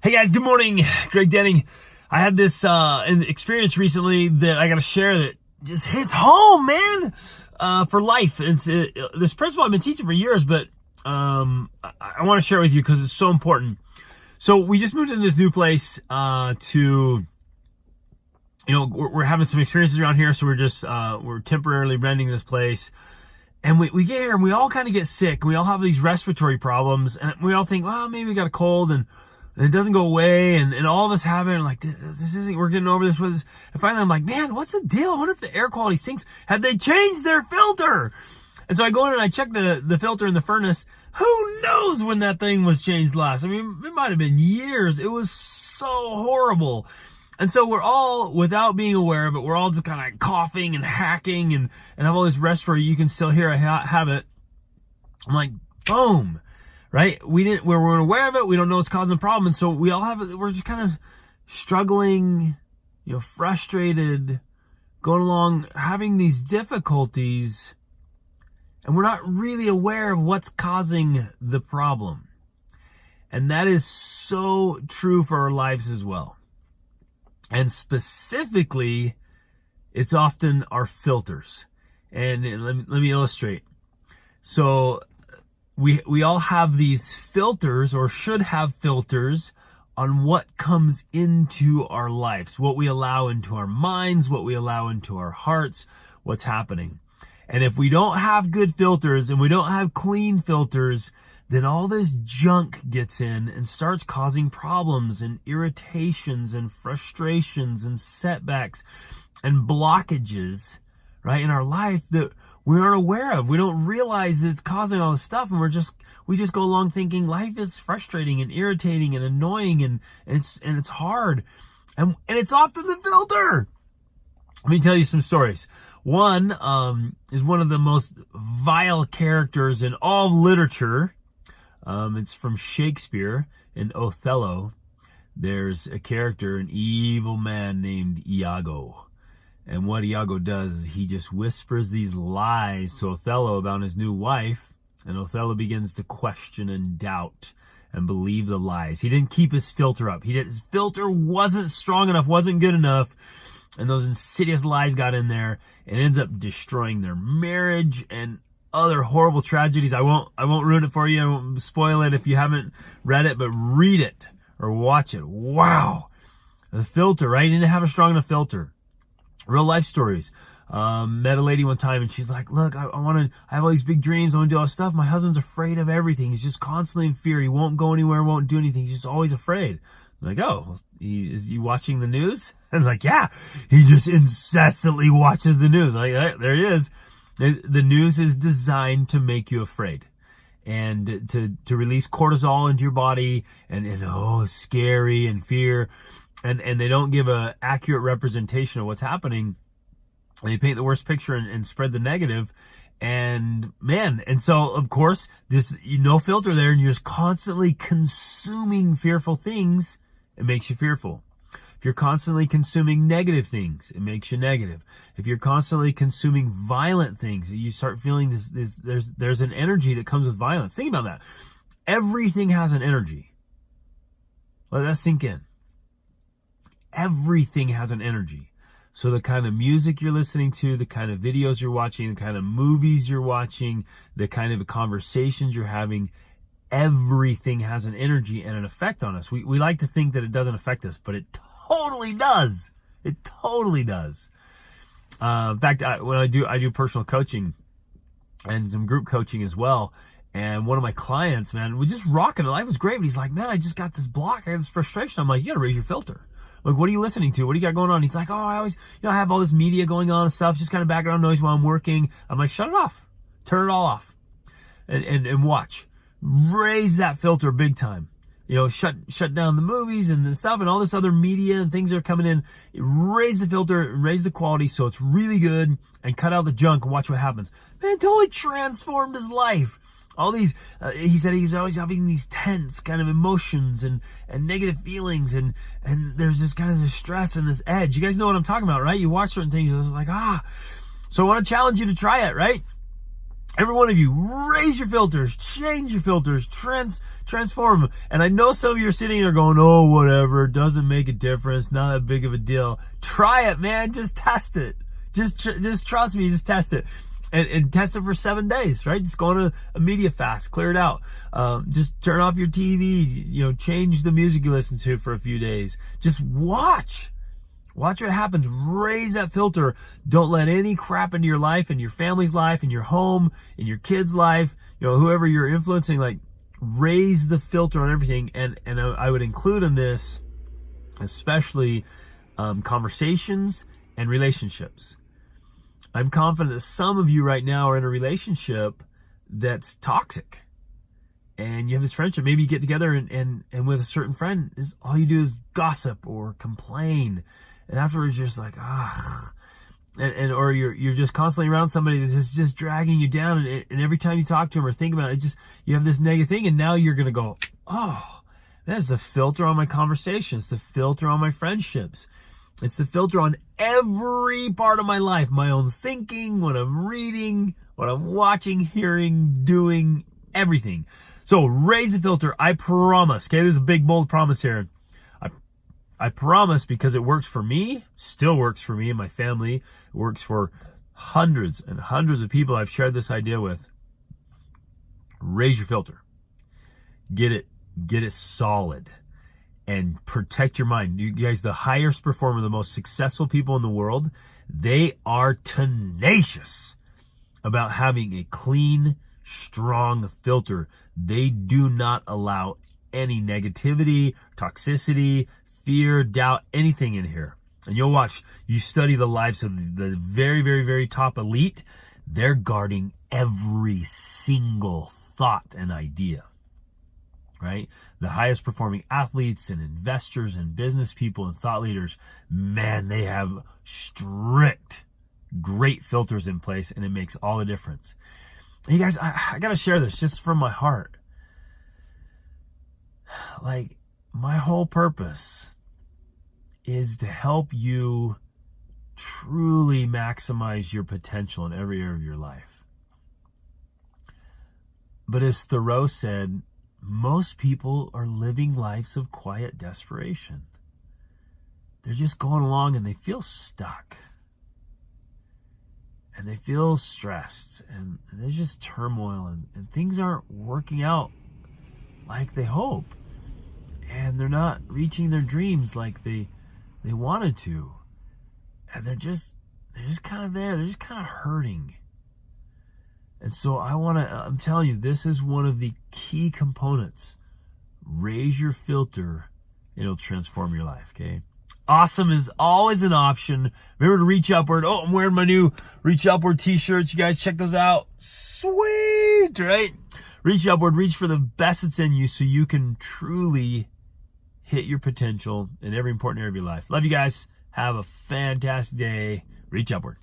Hey guys, good morning. Greg Denning. I had this experience recently that I got to share that just hits home, man, for life. It's this principle I've been teaching for years, but I want to share it with you because it's so important. So we just moved into this new place we're having some experiences around here, so we're temporarily renting this place. And we get here and we all kind of get sick. We all have these respiratory problems, and we all think, well, maybe we got a cold and it doesn't go away, and all of us have it, and like, this isn't, we're getting over this with this. And finally I'm like, man, what's the deal? I wonder if the air quality stinks. Have they changed their filter? And so I go in and I check the filter in the furnace. Who knows when that thing was changed last? I mean, it might have been years. It was so horrible. And so we're all, without being aware of it, we're all just kind of coughing and hacking and have all this respiratory. You can still hear I have it. I'm like, boom. Right? We're aware of it. We don't know what's causing the problem. And so we all have it. We're just kind of struggling, frustrated, going along, having these difficulties, and we're not really aware of what's causing the problem. And that is so true for our lives as well. And specifically, it's often our filters. And let me illustrate. So we all have these filters, or should have filters, on what comes into our lives, what we allow into our minds, what we allow into our hearts, what's happening. And if we don't have good filters and we don't have clean filters, then all this junk gets in and starts causing problems and irritations and frustrations and setbacks and blockages, right, in our life that we aren't aware of. We don't realize that it's causing all this stuff, and we just go along thinking life is frustrating and irritating and annoying and it's hard. And it's often the filter. Let me tell you some stories. One is one of the most vile characters in all of literature. It's from Shakespeare in Othello. There's a character, an evil man named Iago. And what Iago does is he just whispers these lies to Othello about his new wife. And Othello begins to question and doubt and believe the lies. He didn't keep his filter up. His filter wasn't strong enough, wasn't good enough. And those insidious lies got in there and ends up destroying their marriage and other horrible tragedies. I won't ruin it for you. I won't spoil it if you haven't read it, but read it or watch it. Wow. The filter, right? He didn't have a strong enough filter. Real life stories. Met a lady one time and she's like, look, I have all these big dreams. I want to do all this stuff. My husband's afraid of everything. He's just constantly in fear. He won't go anywhere, won't do anything. He's just always afraid. I'm like, oh, is he watching the news? And like, yeah, he just incessantly watches the news. Like, there he is. The news is designed to make you afraid and to release cortisol into your body and scary and fear. And they don't give a accurate representation of what's happening. They paint the worst picture and spread the negative. And so of course, this no filter there, and you're just constantly consuming fearful things, it makes you fearful. If you're constantly consuming negative things, it makes you negative. If you're constantly consuming violent things, you start feeling there's an energy that comes with violence. Think about that. Everything has an energy. Let that sink in. Everything has an energy. So the kind of music you're listening to, the kind of videos you're watching, the kind of movies you're watching, the kind of conversations you're having, everything has an energy and an effect on us. We like to think that it doesn't affect us, but it totally does. It totally does. In fact, when I do personal coaching and some group coaching as well. And one of my clients, man, was just rocking it. Life was great. But he's like, man, I just got this block. I got this frustration. I'm like, you got to raise your filter. Like, what are you listening to? What do you got going on? He's like, I always, I have all this media going on and stuff, just kind of background noise while I'm working. I'm like, shut it off. Turn it all off. And watch. Raise that filter big time. Shut down the movies and the stuff and all this other media and things that are coming in. Raise the filter, raise the quality so it's really good, and cut out the junk and watch what happens. Man, totally transformed his life. All these, he said he was always having these tense kind of emotions and negative feelings and there's this kind of this stress and this edge. You guys know what I'm talking about, right? You watch certain things, it's like, So I want to challenge you to try it, right? Every one of you, raise your filters, change your filters, transform them. And I know some of you are sitting there going, oh, whatever, it doesn't make a difference, not that big of a deal. Try it, man. Just test it. Just trust me, just test it. And test it for 7 days, right? Just go on a media fast, clear it out. Just turn off your TV, change the music you listen to for a few days. Just watch what happens. Raise that filter. Don't let any crap into your life, in your family's life, in your home, in your kids' life, whoever you're influencing, like raise the filter on everything. And I would include in this, especially, conversations and relationships. I'm confident that some of you right now are in a relationship that's toxic, and you have this friendship. Maybe you get together and with a certain friend, all you do is gossip or complain, and afterwards you're just like, ugh, or you're just constantly around somebody that's just dragging you down, and every time you talk to them or think about it, you have this negative thing, and now you're gonna go, oh, that's the filter on my conversations, the filter on my friendships. It's the filter on every part of my life, my own thinking, what I'm reading, what I'm watching, hearing, doing, everything. So raise the filter. I promise. Okay, this is a big, bold promise here. I promise, because it works for me, still works for me and my family. It works for hundreds and hundreds of people I've shared this idea with. Raise your filter. Get it solid. And protect your mind. You guys, the highest performer, the most successful people in the world, they are tenacious about having a clean, strong filter. They do not allow any negativity, toxicity, fear, doubt, anything in here. And you'll watch, you study the lives of the very, very, very top elite. They're guarding every single thought and idea. Right? The highest performing athletes and investors and business people and thought leaders, man, they have strict, great filters in place, and it makes all the difference. And you guys, I got to share this just from my heart. Like, my whole purpose is to help you truly maximize your potential in every area of your life. But as Thoreau said, most people are living lives of quiet desperation. They're just going along and they feel stuck. And they feel stressed. And there's just turmoil. And things aren't working out like they hope. And they're not reaching their dreams like they wanted to. And they're just kind of there. They're just kind of hurting. And so I'm telling you, this is one of the key components. Raise your filter. It'll transform your life, okay? Awesome is always an option. Remember to reach upward. Oh, I'm wearing my new Reach Upward t-shirts. You guys check those out. Sweet, right? Reach upward. Reach for the best that's in you so you can truly hit your potential in every important area of your life. Love you guys. Have a fantastic day. Reach upward.